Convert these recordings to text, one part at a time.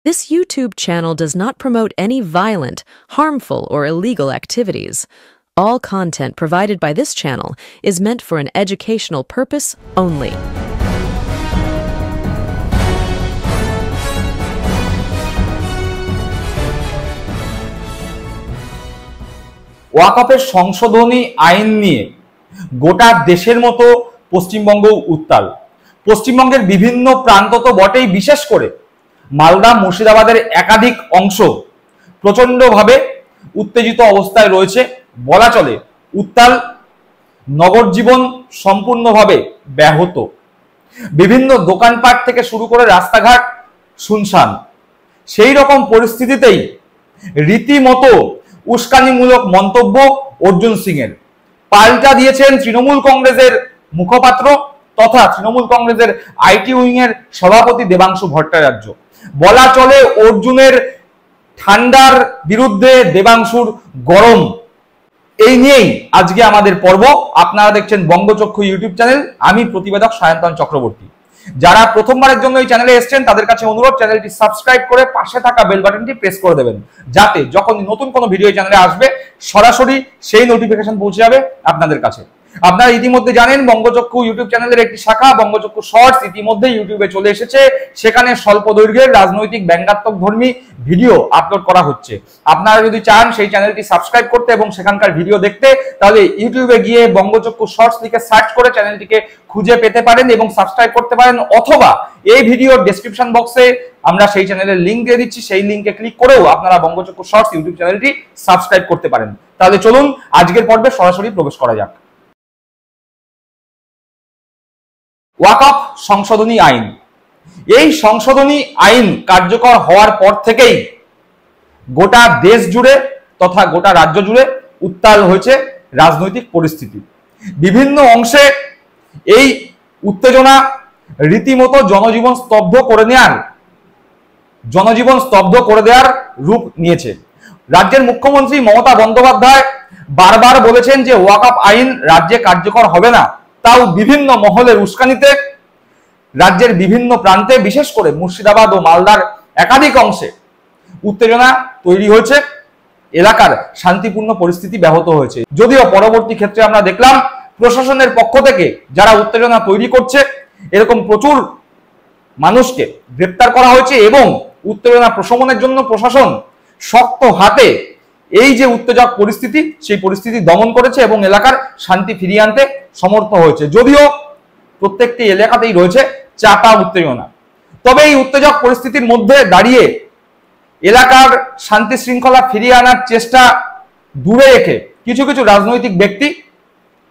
This YouTube channel does not promote any violent, harmful, or illegal activities. All content provided by this channel is meant for an educational purpose only. ওয়াকফের সংশোধনী আইন নিয়ে গোটা দেশের মতো পশ্চিমবঙ্গ উত্তাল। পশ্চিমবঙ্গের বিভিন্ন প্রান্ত তো বটেই, বিশেষ করে মালদা মুর্শিদাবাদের একাধিক অংশ প্রচন্ডভাবে উত্তেজিত অবস্থায় রয়েছে। বলা চলে উত্তাল, নগর জীবন সম্পূর্ণভাবে ব্যাহত। বিভিন্ন দোকানপাট থেকে শুরু করে রাস্তাঘাট শুনশান। সেই রকম পরিস্থিতিতেই রীতিমতো উস্কানিমূলক মন্তব্য অর্জুন সিং এর। পাল্টা দিয়েছেন তৃণমূল কংগ্রেসের মুখপাত্র তথা তৃণমূল কংগ্রেসের আইটি উইং এর সভাপতি দেবাংশু ভট্টাচার্য। বলা চলে অর্জুনের ঠান্ডার বিরুদ্ধে দেবাংশুর গরম। এই নিয়েই আজকে আমাদের পর্ব। আপনারা দেখছেন বঙ্গচক্ষু ইউটিউব চ্যানেল। আমি প্রতিবেদক সায়ন্তন চক্রবর্তী। যারা প্রথমবারের জন্য এই চ্যানেলে এসেছেন তাদের কাছে অনুরোধ, চ্যানেলটি সাবস্ক্রাইব করে পাশে থাকা বেল বাটনটি প্রেস করে দেবেন, যাতে যখন নতুন কোনো ভিডিও এই চ্যানেলে আসবে সরাসরি সেই নোটিফিকেশন পৌঁছে যাবে আপনাদের কাছে। আপনারা ইতিমধ্যে জানেন বঙ্গচক্ষু ইউটিউব চ্যানেলের একটি শাখা বঙ্গচক্ষু শর্টস ইতিমধ্যে ইউটিউবে চলে এসেছে। সেখানে স্বল্প দৈর্ঘ্যের রাজনৈতিক ব্যঙ্গাত্মক ধর্মী ভিডিও আপলোড করা হচ্ছে। আপনারা যদি চান সেই চ্যানেলটি সাবস্ক্রাইব করতে এবং সেখানকার ভিডিও দেখতে, তাহলে ইউটিউবে গিয়ে বঙ্গচক্ষু শর্টস লিখে সার্চ করে চ্যানেলটিকে খুঁজে পেতে পারেন এবং সাবস্ক্রাইব করতে পারেন, অথবা এই ভিডিওর ডেসক্রিপশন বক্সে আমরা সেই চ্যানেলের লিংক দিয়ে দিচ্ছি, সেই লিংকে ক্লিক করেও আপনারা বঙ্গচক্ষু শর্টস ইউটিউব চ্যানেলটি সাবস্ক্রাইব করতে পারেন। তাহলে চলুন আজকের পর্বে সরাসরি প্রবেশ করা যাক। ওয়াকফ সংশোধনী আইন। এই সংশোধনী আইন কার্যকর হওয়ার পর থেকেই গোটা দেশ জুড়ে তথা গোটা রাজ্য জুড়ে উত্তাল হয়েছে রাজনৈতিক পরিস্থিতি। বিভিন্ন অংশে এই উত্তেজনা রীতিমতো জনজীবন স্তব্ধ করে দেওয়ার রূপ নিয়েছে। রাজ্যের মুখ্যমন্ত্রী মমতা বন্দ্যোপাধ্যায় বারবার বলেছেন যে ওয়াকফ আইন রাজ্যে কার্যকর হবে না, তাও বিভিন্ন মহলের উস্কানিতে রাজ্যের বিভিন্ন প্রান্তে বিশেষ করে মুর্শিদাবাদ ও মালদার একাধিক অংশে উত্তেজনা তৈরি হয়েছে, এলাকার শান্তিপূর্ণ পরিস্থিতি ব্যাহত হয়েছে। যদিও পরবর্তী ক্ষেত্রে আমরা দেখলাম প্রশাসনের পক্ষ থেকে যারা উত্তেজনা তৈরি করছে এরকম প্রচুর মানুষকে গ্রেপ্তার করা হয়েছে এবং উত্তেজনা প্রশমনের জন্য প্রশাসন শক্ত হাতে এই যে উত্তেজক পরিস্থিতি সেই পরিস্থিতি দমন করেছে এবং এলাকার শান্তি ফিরিয়ে আনতে সমর্থ হয়েছে। যদিও প্রত্যেকটি এলাকাতেই রয়েছে চাপা উত্তেজনা, তবে এই উত্তেজক পরিস্থিতির মধ্যে দাঁড়িয়ে এলাকার শান্তি শৃঙ্খলা ফিরিয়ে আনার চেষ্টা দূরে রেখে কিছু কিছু রাজনৈতিক ব্যক্তি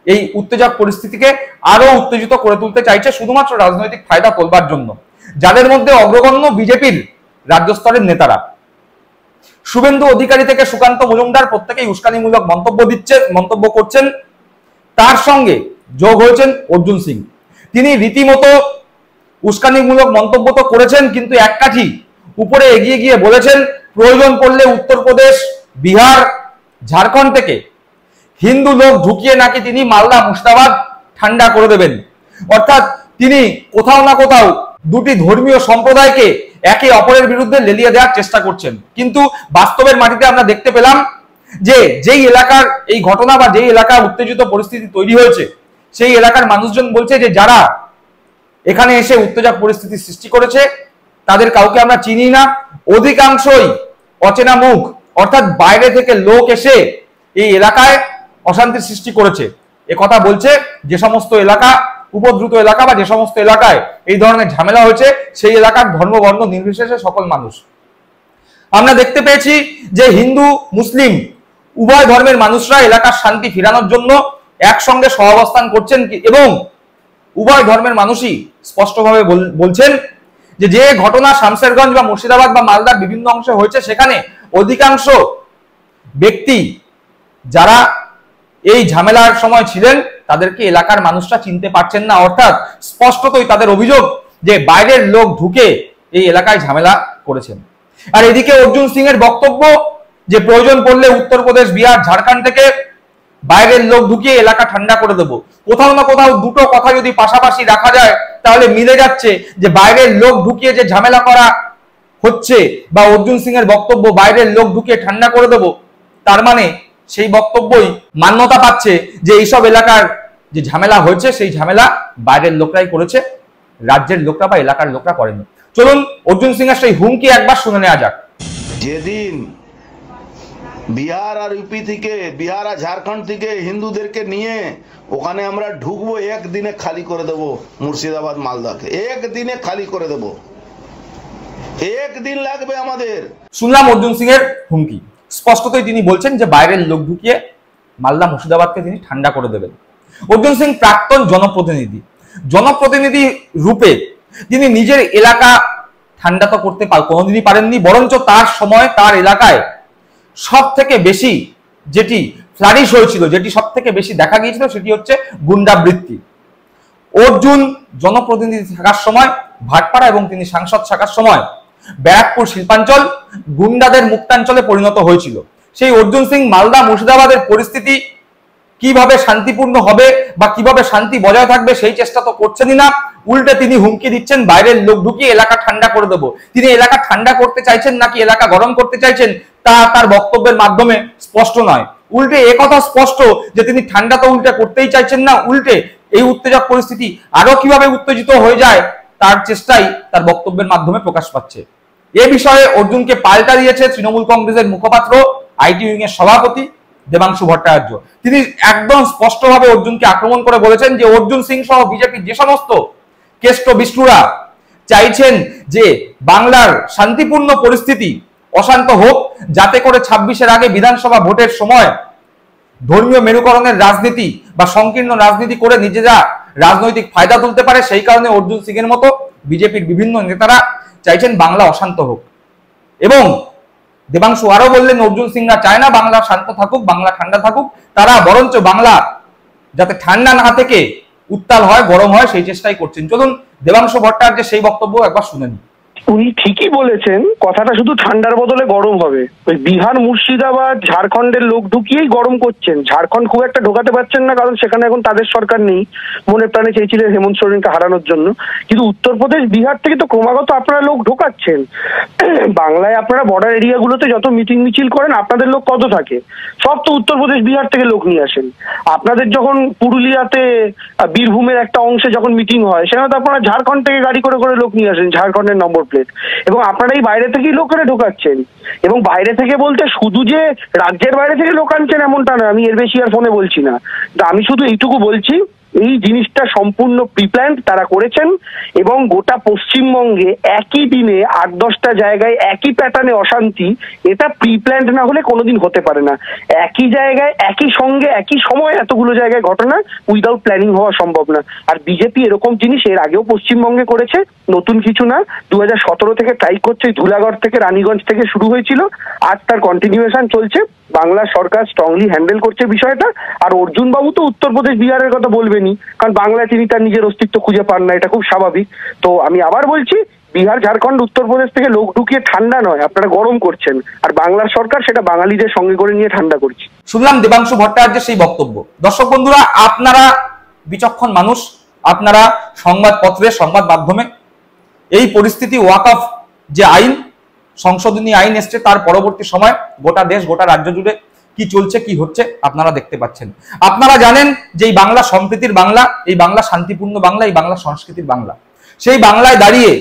এই উত্তেজক পরিস্থিতিকে আরো উত্তেজিত করে তুলতে চাইছে শুধুমাত্র রাজনৈতিক ফায়দা তোলবার জন্য। যাদের মধ্যে অগ্রগণ্য বিজেপির রাজ্য স্তরের নেতারা। শুভেন্দু অধিকারী থেকে সুকান্ত মজুমদার প্রত্যেকেই উস্কানিমূলক মন্তব্য করছেন। তার সঙ্গে যোগ হয়েছেন অর্জুন সিং। তিনি রীতিমতো উস্কানিমূলক মন্তব্য তো করেছেন, কিন্তু এক কাঠি উপরে এগিয়ে গিয়ে বলেছেন প্রয়োজন পড়লে উত্তরপ্রদেশ, বিহার, ঝাড়খণ্ড থেকে হিন্দু লোক ঢুকিয়ে নাকি তিনি মালদা মুর্শিদাবাদ ঠান্ডা করে দেবেন। অর্থাৎ তিনি কোথাও না কোথাও দুটি ধর্মীয় সম্প্রদায়কে একে অপরের বিরুদ্ধে লেলিয়ে দেওয়ার চেষ্টা করছেন। কিন্তু বাস্তবের মাটিতে আমরা দেখতে পেলাম যে যেই এলাকার এই ঘটনা বা যেই এলাকার উত্তেজিত পরিস্থিতি তৈরি হয়েছে সেই এলাকার মানুষজন বলছে যে যারা এখানে এসে উত্তেজক পরিস্থিতি সৃষ্টি করেছে তাদের কাউকে আমরা চিনি না, অধিকাংশই অচেনা মুখ, অর্থাৎ বাইরে থেকে লোক এসে এই এলাকায় অশান্তির সৃষ্টি করেছে। কথা বলছে যে সমস্ত এলাকা উপদ্রুত এলাকা বা যে সমস্ত এলাকায় এই ধরনের ঝামেলা হয়েছে সেই এলাকার ধর্ম বর্ণ নির্বিশেষে সকল মানুষ। আমরা দেখতে পেয়েছি যে হিন্দু মুসলিম উভয় ধর্মের মানুষরা এলাকার শান্তি ফিরানোর জন্য একসঙ্গে সহাবস্থান করছেন এবং উভয় ধর্মের মানুষই স্পষ্টভাবে বলছেন যে যে ঘটনা শামশেরগঞ্জ বা মুর্শিদাবাদ বা মালদার বিভিন্ন অংশে হয়েছে সেখানে অধিকাংশ ব্যক্তি যারা এই ঝামেলার সময় ছিলেন তাদেরকে এলাকার মানুষরা চিনতে পারছেন না। অর্থাৎ স্পষ্টতই তাদের অভিযোগ যে বাইরের লোক ঢুকে এই এলাকায় ঝামেলা করেছেন। আর এদিকে অর্জুন সিং এর বক্তব্য যে প্রয়োজন পড়লে উত্তরপ্রদেশ, বিহার, ঝাড়খণ্ড থেকে বাইরের লোক ঢুকিয়ে এলাকা ঠান্ডা করে দেব। কোথাও না কোথাও দুটো কথা যদি পাশাপাশি রাখা যায় তাহলে মিলে যাচ্ছে যে বাইরের লোক ঢুকিয়ে যে ঝামেলা করা হচ্ছে বা অর্জুন সিং এর বক্তব্য বাইরের লোক ঢুকে ঠান্ডা করে দেব, তার মানে সেই বক্তব্যই মান্যতা পাচ্ছে যে এইসব এলাকার যে ঝামেলা হয়েছে সেই ঝামেলা বাইরের লোকরাই করেছে, রাজ্যের লোকরা বা এলাকার লোকরা করেনি। চলুন অর্জুন সিং এর সেই হুমকি একবার শুনে নেওয়া যাক। যেদিন বিহার আর ইউপি থেকে, বিহার আর ঝাড়খণ্ড থেকে হিন্দুদেরকে নিয়ে ওখানে আমরা ঢুকবো, একদিনে খালি করে দেব মুর্শিদাবাদ মালদাকে, একদিনে খালি করে দেব, একদিন লাগবে আমাদের। শুনলাম অর্জুন সিং এর হুমকি, স্পষ্টতই তিনি বলছেন যে বাইরের লোক ঢুকিয়ে মালদা মুর্শিদাবাদকে তিনি ঠান্ডা করে দেবেন। অর্জুন সিং প্রাক্তন জনপ্রতিনিধি রূপে তিনি নিজের এলাকা ঠান্ডা তো করতে কোনোদিনই পারেননি, বরঞ্চ তার সময় তার এলাকায় সব থেকে বেশি যেটি ফ্লারিশ হয়েছিল, যেটি সব থেকে বেশি দেখা গিয়েছিল, সেটি হচ্ছে গুন্ডাবৃত্তি। অর্জুন জনপ্রতিনিধি থাকার সময় ভাটপাড়া এবং তিনি সাংসদ থাকার সময় ব্যারাকপুর শিল্পাঞ্চল গুন্ডাদের মুক্তাঞ্চলে পরিণত হয়েছিল। সেই অর্জুন সিং মালদা মুর্শিদাবাদের পরিস্থিতি কিভাবে শান্তিপূর্ণ হবে বা কিভাবে শান্তি বজায় থাকবে সেই চেষ্টা তো করছেনই না, উল্টে তিনি হুমকি দিচ্ছেন বাইরের লোক ঢুকিয়ে এলাকা ঠান্ডা করে দেবো। তিনি এলাকা ঠান্ডা করতে চাইছেন নাকি এলাকা গরম করতে চাইছেন তা তার বক্তব্যের মাধ্যমে স্পষ্ট নয়। উল্টে একথা স্পষ্ট যে তিনি ঠান্ডা তো উল্টে করতেই চাইছেন না, উল্টে এই উত্তেজক পরিস্থিতি আরো কিভাবে উত্তেজিত হয়ে যায় তার চেষ্টাই তার বক্তব্যের মাধ্যমে প্রকাশ পাচ্ছে। এ বিষয়ে অর্জুনকে পাল্টা দিয়েছে তৃণমূল কংগ্রেসের মুখপাত্র, আইটি উইং এর সভাপতি দেবাংশু ভট্টাচার্য। তিনি একদম স্পষ্টভাবে অর্জুনকে আক্রমণ করে বলেছেন যে অর্জুন সিং সহ বিজেপির যে সমস্ত কেষ্ট বিষ্ণুরা চাইছেন যে বাংলার শান্তিপূর্ণ পরিস্থিতি অশান্ত হোক, যাতে করে 26-এর আগে বিধানসভা ভোটের সময় ধর্মীয় মেরুকরণের রাজনীতি বা সংকীর্ণ রাজনীতি করে নিজেরা রাজনৈতিক ফায়দা তুলতে পারে, সেই কারণে অর্জুন সিং এর মতো বিজেপির বিভিন্ন নেতারা চাইছেন বাংলা অশান্ত হোক। এবং দেবাংশু আরো বললেন অর্জুন সিংরা চায় না বাংলা শান্ত থাকুক, বাংলা ঠান্ডা থাকুক, তারা বরঞ্চ বাংলা যাতে ঠান্ডা না থেকে উত্তাল হয়, গরম হয় সেই চেষ্টাই করছেন। চলুন দেবাংশু ভট্টাচার্যের সেই বক্তব্য একবার শুনে নিই। উনি ঠিকই বলেছেন, কথাটা শুধু ঠান্ডার বদলে গরম হবে। ওই বিহার মুর্শিদাবাদ ঝাড়খণ্ডের লোক ঢুকিয়েই গরম করছেন। ঝাড়খণ্ড খুব একটা ঢোকাতে পারছেন না, কারণ সেখানে এখন তাদের সরকার নেই। মনে প্রাণে চেয়েছিলেন হেমন্ত সোরেনকে হারানোর জন্য, কিন্তু উত্তরপ্রদেশ বিহার থেকে তো ক্রমাগত আপনারা লোক ঢোকাচ্ছেন। বাংলায় আপনারা বর্ডার এরিয়াগুলোতে যত মিটিং মিছিল করেন আপনাদের লোক কত থাকে, সব তো উত্তরপ্রদেশ বিহার থেকে লোক নিয়ে আসেন। আপনাদের যখন পুরুলিয়াতে বীরভূমের একটা অংশে যখন মিটিং হয় সেখানে তো আপনারা ঝাড়খণ্ড থেকে গাড়ি করে করে লোক নিয়ে আসেন, ঝাড়খণ্ডের নম্বর প্লেট, এবং আপনারা এই বাইরে থেকেই লোকেরা ঢোকাচ্ছেন। এবং বাইরে থেকে বলতে শুধু যে রাজ্যের বাইরে থেকে লোক আনছেন এমনটা না, আমি এর বেশি আর ফোনে বলছি না। আমি শুধু এইটুকু বলছি, এই জিনিসটা সম্পূর্ণ প্রিপ্ল্যান্ড তারা করেছেন, এবং গোটা পশ্চিমবঙ্গে একই দিনে 8-10টা জায়গায় একই প্যাটার্নে অশান্তি, এটা প্রিপ্ল্যান্ড না হলে কোনোদিন হতে পারে না। একই জায়গায় একই সঙ্গে একই সময় এতগুলো জায়গায় ঘটনা উইদাউট প্ল্যানিং হওয়া সম্ভব না। আর বিজেপি এরকম জিনিস এর আগেও পশ্চিমবঙ্গে করেছে, নতুন কিছু না। 2017 থেকে ট্রাই করছে, ধুলাগড় থেকে রানীগঞ্জ থেকে শুরু হয়েছিল, আজ তার কন্টিনিউয়েশন চলছে। বাংলা সরকার স্ট্রংলি হ্যান্ডেল করছে বিষয়টা। আর অর্জুন বাবু তো উত্তরপ্রদেশ বিহারের কথা বলবেনই, কারণ বাংলায় তিনি তার নিজের অস্তিত্ব খুঁজে পান না, এটা খুব স্বাভাবিক। তো আমি আবার বলছি, বিহার ঝাড়খণ্ড উত্তরপ্রদেশ থেকে লোক ঢুকিয়ে ঠান্ডা নয়, আপনারা গরম করছেন, আর বাংলার সরকার সেটা বাঙালিদের সঙ্গে করে নিয়ে ঠান্ডা করছে। শুনলাম দেবাংশু ভট্টাচার্যের সেই বক্তব্য। দর্শক বন্ধুরা, আপনারা বিচক্ষণ মানুষ, আপনারা সংবাদপত্রে সংবাদ মাধ্যমে এই পরিস্থিতি, ওয়াকফ যে আইন, সংশোধনী আইন এসছে, তার পরবর্তী সময় গোটা দেশ গোটা রাজ্য জুড়ে কি চলছে কি হচ্ছে আপনারা দেখতে পাচ্ছেন। আপনারা জানেন যে এই বাংলা সম্প্রীতির বাংলা, এই বাংলা শান্তিপূর্ণ বাংলা, এই বাংলা সংস্কৃতির বাংলা। সেই বাংলায় দাঁড়িয়ে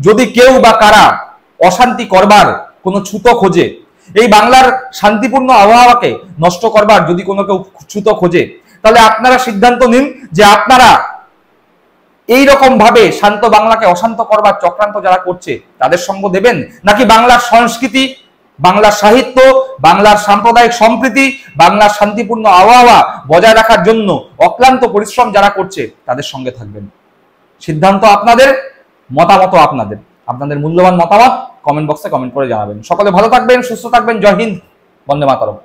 যদি কেউ বা কারা অশান্তি করবার কোনো ছুতো খোঁজে, এই বাংলার শান্তিপূর্ণ আবহাওয়াকে নষ্ট করবার যদি কোনো কেউ ছুতো খোঁজে, তাহলে আপনারা সিদ্ধান্ত নিন যে আপনারা এই রকম ভাবে শান্ত বাংলাকে অশান্ত করবার চক্রান্ত যারা করছে তাদের সঙ্গ দেবেন, নাকি বাংলার সংস্কৃতি, বাংলার সাহিত্য, বাংলার সাম্প্রদায়িক সম্প্রীতি, বাংলার শান্তিপূর্ণ আবহাওয়া বজায় রাখার জন্য অক্লান্ত পরিশ্রম যারা করছে তাদের সঙ্গে থাকবেন? সিদ্ধান্ত আপনাদের, মতামত আপনাদের। আপনাদের মূল্যবান মতামত কমেন্ট বক্সে কমেন্ট করে জানাবেন। সকলে ভালো থাকবেন, সুস্থ থাকবেন। জয় হিন্দ, বন্দে মাতরম।